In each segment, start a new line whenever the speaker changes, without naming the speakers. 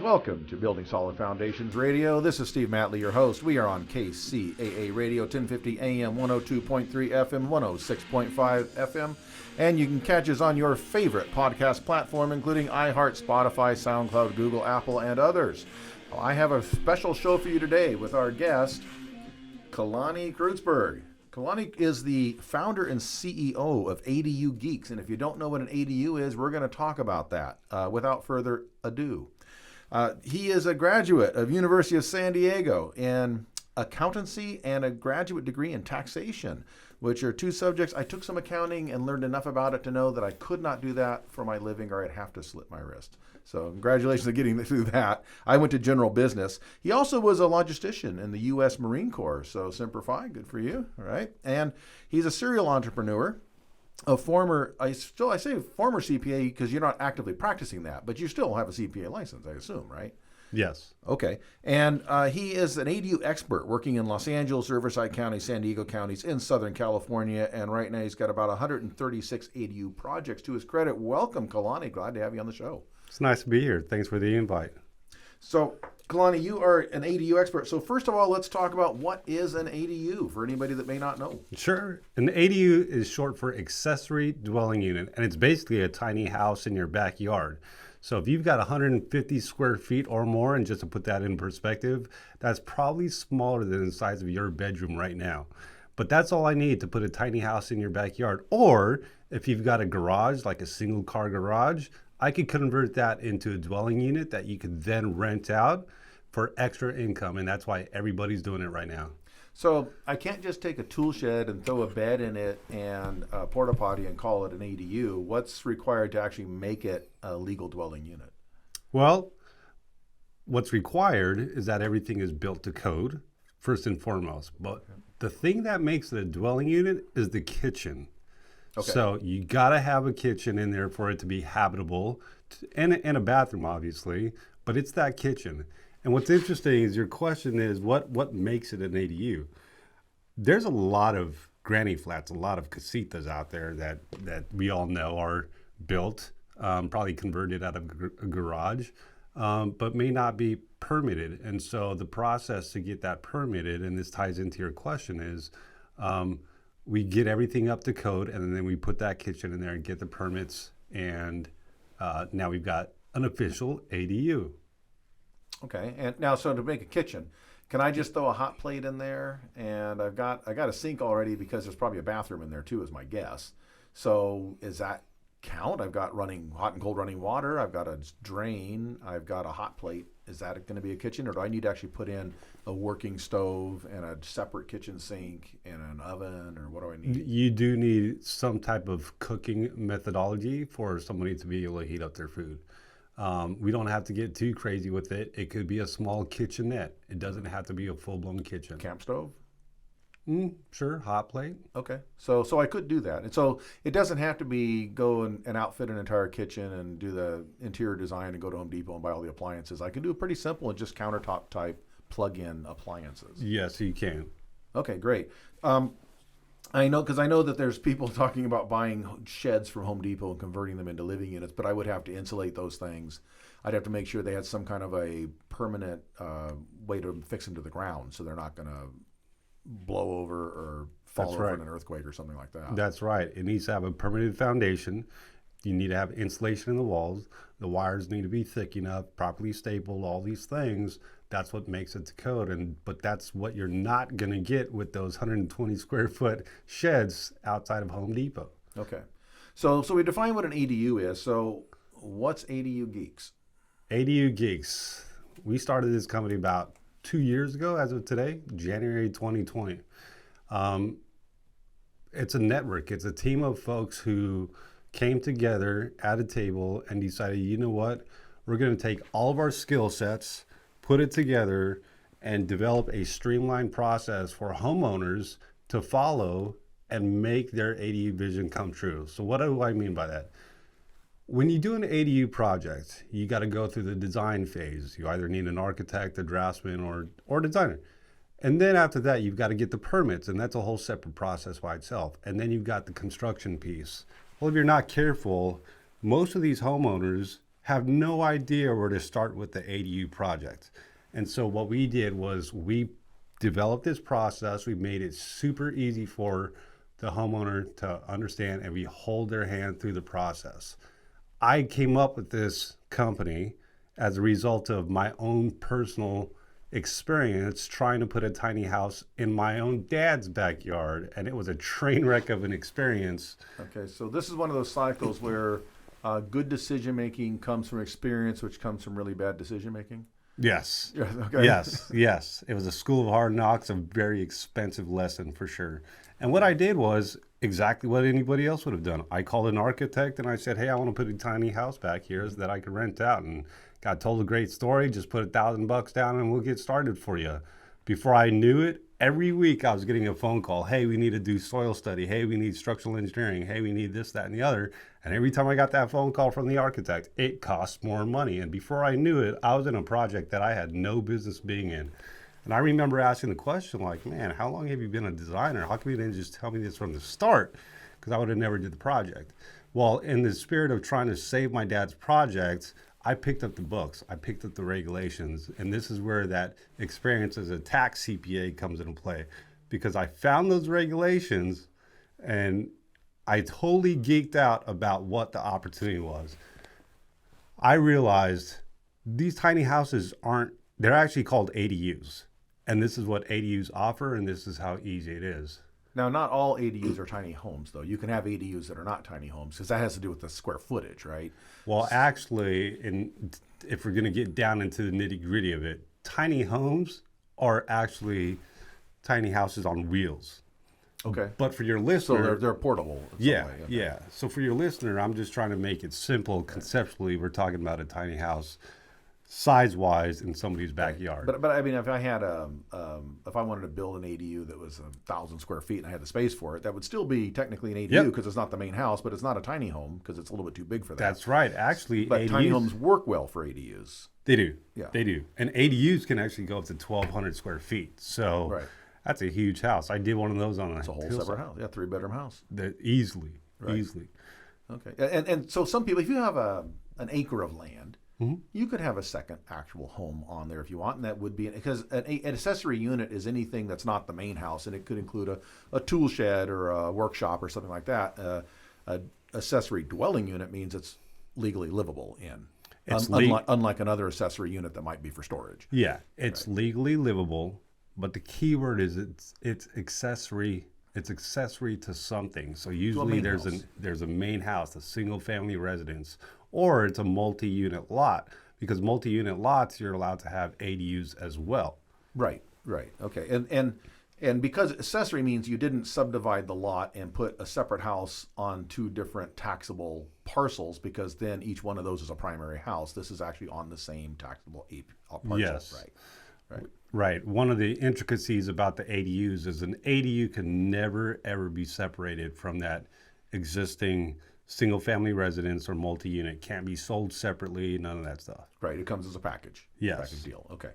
Welcome to Building Solid Foundations Radio. This is Steve Matley, your host. We are on KCAA Radio, 1050 AM, 102.3 FM, 106.5 FM. And you can catch us on your favorite podcast platform, including iHeart, Spotify, SoundCloud, Google, Apple, and others. Well, I have a special show for you today with our guest, Kalani Cruetzburg. Kalani is the founder and CEO of ADU Geeks. And if you don't know what an ADU is, we're going to talk about that without further ado. He is a graduate of University of San Diego in accountancy and a graduate degree in taxation, which are two subjects. I took some accounting and learned enough about it to know that I could not do that for my living or I'd have to slit my wrist. So congratulations on getting through that. I went to general business. He also was a logistician in the U.S. Marine Corps. So Semper Fi, good for you. All right. And he's a serial entrepreneur. A former, I say former CPA because you're not actively practicing that, but you still have a CPA license, I assume, right?
Yes.
Okay. And he is an ADU expert working in Los Angeles, Riverside County, San Diego counties in Southern California. And right now he's got about 136 ADU projects to his credit. Welcome, Kalani. Glad to have you on the show.
It's nice to be here. Thanks for the invite.
So, Kalani, you are an ADU expert. So first of all, let's talk about what is an ADU for anybody that may not know.
Sure. An ADU is short for accessory dwelling unit, and it's basically a tiny house in your backyard. So if you've got 150 square feet or more, and just to put that in perspective, that's probably smaller than the size of your bedroom right now. But that's all I need to put a tiny house in your backyard. Or if you've got a garage, like a single car garage, I could convert that into a dwelling unit that you could then rent out for extra income. And that's why everybody's doing it right now.
So I can't just take a tool shed and throw a bed in it and a porta potty and call it an ADU. What's required to actually make it a legal dwelling unit?
Well, what's required is that everything is built to code, first and foremost. But the thing that makes it a dwelling unit is the kitchen. Okay. So you got to have a kitchen in there for it to be habitable, and a bathroom, obviously, but it's that kitchen. And what's interesting is your question is what makes it an ADU? There's a lot of granny flats, a lot of casitas out there that we all know are built, probably converted out of a garage, but may not be permitted. And so the process to get that permitted, and this ties into your question, is we get everything up to code, and then we put that kitchen in there and get the permits, and now we've got an official ADU.
Okay, and now so to make a kitchen, can I just throw a hot plate in there? And I got a sink already because there's probably a bathroom in there too, is my guess. So is that count? I've got hot and cold running water. I've got a drain. I've got a hot plate. Is that going to be a kitchen, or do I need to actually put in a working stove and a separate kitchen sink and an oven, or what do I need?
You do need some type of cooking methodology for somebody to be able to heat up their food. We don't have to get too crazy with it. It could be a small kitchenette. It doesn't have to be a full-blown kitchen.
Camp stove?
Sure, hot plate.
Okay, so I could do that. And so it doesn't have to be go and outfit an entire kitchen and do the interior design and go to Home Depot and buy all the appliances. I can do it pretty simple and just countertop type plug-in appliances.
Yes, you can.
Okay, great. I know that there's people talking about buying sheds from Home Depot and converting them into living units, but I would have to insulate those things. I'd have to make sure they had some kind of a permanent way to fix them to the ground so they're not going to blow over or fall over in an earthquake or something like that.
That's right. It needs to have a permanent foundation. You need to have insulation in the walls. The wires need to be thick enough, properly stapled, all these things. That's what makes it to code. But that's what you're not going to get with those 120 square foot sheds outside of Home Depot.
Okay. So we define what an ADU is. So what's ADU Geeks?
ADU Geeks. We started this company about 2 years ago, as of today, January 2020. It's a network. It's a team of folks who came together at a table and decided, you know what, we're going to take all of our skill sets, put it together, and develop a streamlined process for homeowners to follow and make their ADU vision come true. So what do I mean by that? When you do an ADU project, you got to go through the design phase. You either need an architect, a draftsman, or designer. And then after that, you've got to get the permits, and that's a whole separate process by itself. And then you've got the construction piece. Well, if you're not careful, most of these homeowners have no idea where to start with the ADU project. And so what we did was we developed this process. We made it super easy for the homeowner to understand, and we hold their hand through the process. I came up with this company as a result of my own personal experience trying to put a tiny house in my own dad's backyard, and it was a train wreck of an experience.
Okay, so this is one of those cycles where good decision making comes from experience, which comes from really bad decision making.
Yes.
Okay.
Yes. It was a school of hard knocks, a very expensive lesson for sure. And what I did was exactly what anybody else would have done. I called an architect and I said, hey, I want to put a tiny house back here that I could rent out. And got told a great story. Just put $1,000 down and we'll get started for you. Before I knew it, every week I was getting a phone call. Hey, we need to do soil study. Hey, we need structural engineering. Hey, we need this, that, and the other. And every time I got that phone call from the architect, it cost more money. And before I knew it, I was in a project that I had no business being in. And I remember asking the question like, man, how long have you been a designer? How come you didn't just tell me this from the start? Because I would have never did the project. Well, in the spirit of trying to save my dad's project, I picked up the books, I picked up the regulations, and this is where that experience as a tax CPA comes into play, because I found those regulations and I totally geeked out about what the opportunity was. I realized these tiny houses they're actually called ADUs, and this is what ADUs offer, and this is how easy it is.
Now, not all ADUs are tiny homes, though. You can have ADUs that are not tiny homes, because that has to do with the square footage, right?
Well, actually, if we're going to get down into the nitty gritty of it, tiny homes are actually tiny houses on wheels.
Okay.
But for your listener,
so they're portable.
Yeah,
way. Okay.
yeah. So for your listener, I'm just trying to make it simple. Conceptually, we're talking about a tiny house, size-wise, in somebody's backyard.
But I mean, if I had if I wanted to build an ADU that was 1,000 square feet and I had the space for it, that would still be technically an ADU because it's not the main house, but it's not a tiny home because it's a little bit too big for that.
That's right. Actually,
but
ADUs,
tiny homes work well for ADUs.
They do.
Yeah.
They do. And ADUs can actually go up to 1,200 square feet. So
right.
That's a huge house. I did one of those on
It's a whole separate house. Yeah, 3-bedroom house.
Easily.
Okay. And so some people, if you have an acre of land, you could have a second actual home on there if you want, and that would be because an accessory unit is anything that's not the main house, and it could include a tool shed or a workshop or something like that. An accessory dwelling unit means it's legally livable in, unlike another accessory unit that might be for storage.
Yeah, it's legally livable, but the key word is it's accessory. It's accessory to something. So usually there's a main house, a single family residence, or it's a multi-unit lot, because multi-unit lots you're allowed to have ADUs as well.
Right. Okay. And because accessory means you didn't subdivide the lot and put a separate house on 2 different taxable parcels, because then each one of those is a primary house. This is actually on the same taxable parcel.
Yes.
Right.
Right. One of the intricacies about the ADUs is an ADU can never, ever be separated from that existing single-family residence or multi-unit. Can't be sold separately, none of that stuff.
Right. It comes as a package.
Yes.
Package deal. Okay.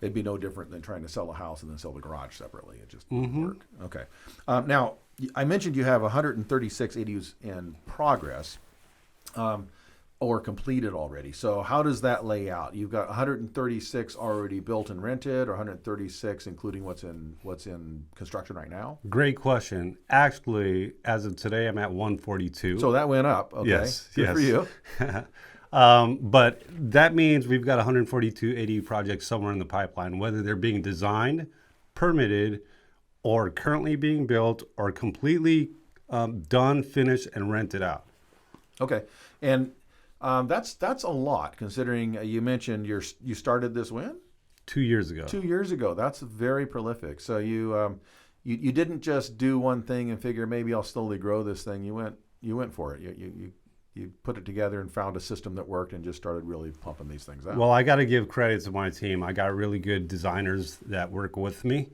It'd be no different than trying to sell a house and then sell the garage separately. It just wouldn't work. Okay. Now, I mentioned you have 136 ADUs in progress. Or completed already. So how does that lay out? You've got 136 already built and rented, or 136 including what's in construction right now?
Great question. Actually, as of today, I'm at 142.
So that went up. Okay.
Yes.
Good for you.
But that means we've got 142 ADU projects somewhere in the pipeline, whether they're being designed, permitted, or currently being built, or completely done, finished, and rented out.
Okay. And that's a lot, considering you mentioned you started this when?
2 years ago.
2 years ago. That's very prolific. So you didn't just do one thing and figure maybe I'll slowly grow this thing. You went for it. You put it together and found a system that worked and just started really pumping these things out.
Well, I got to give credit to my team. I got really good designers that work with me,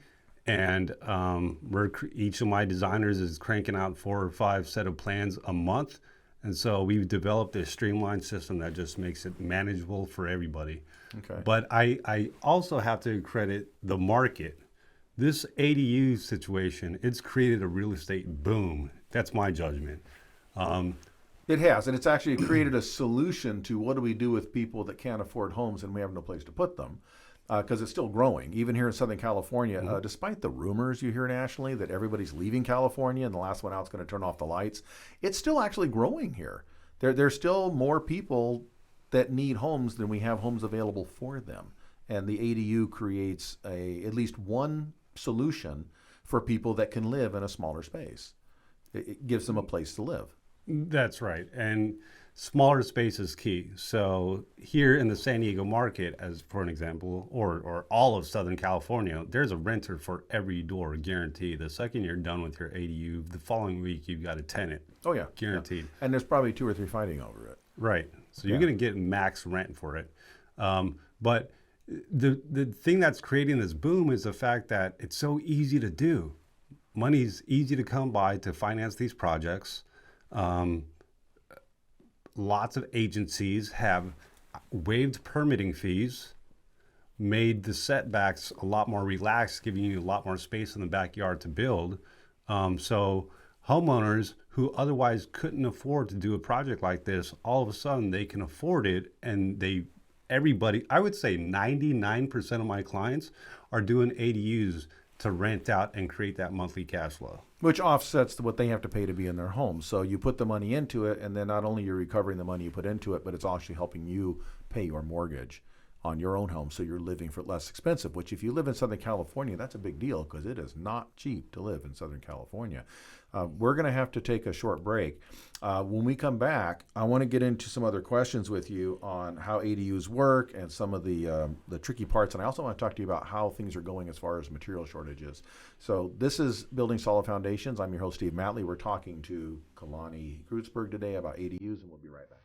and each of my designers is cranking out 4 or 5 set of plans a month. And so we've developed a streamlined system that just makes it manageable for everybody.
Okay.
But I also have to credit the market. This ADU situation, it's created a real estate boom. That's my judgment.
It has, and it's actually created a solution to what do we do with people that can't afford homes and we have no place to put them, because it's still growing. Even here in Southern California, despite the rumors you hear nationally that everybody's leaving California and the last one out is going to turn off the lights, it's still actually growing here. There's still more people that need homes than we have homes available for them. And the ADU creates at least one solution for people that can live in a smaller space. It gives them a place to live.
That's right. And smaller space is key. So here in the San Diego market, as for an example, or all of Southern California, there's a renter for every door guaranteed. The second you're done with your ADU, the following week you've got a tenant.
Oh, yeah.
Guaranteed.
Yeah. And there's probably 2 or 3 fighting over it.
Right. So you're going to get max rent for it. But the thing that's creating this boom is the fact that it's so easy to do. Money's easy to come by to finance these projects. Lots of agencies have waived permitting fees, made the setbacks a lot more relaxed, giving you a lot more space in the backyard to build. So homeowners who otherwise couldn't afford to do a project like this, all of a sudden they can afford it, and everybody, I would say 99% of my clients are doing ADUs to rent out and create that monthly cash flow.
Which offsets what they have to pay to be in their home. So you put the money into it, and then not only you're recovering the money you put into it, but it's actually helping you pay your mortgage on your own home, so you're living for less expensive, which if you live in Southern California, that's a big deal because it is not cheap to live in Southern California. We're going to have to take a short break. When we come back, I want to get into some other questions with you on how ADUs work and some of the tricky parts, and I also want to talk to you about how things are going as far as material shortages. So this is Building Solid Foundations. I'm your host, Steve Matley. We're talking to Kalani Cruetzburg today about ADUs, and we'll be right back.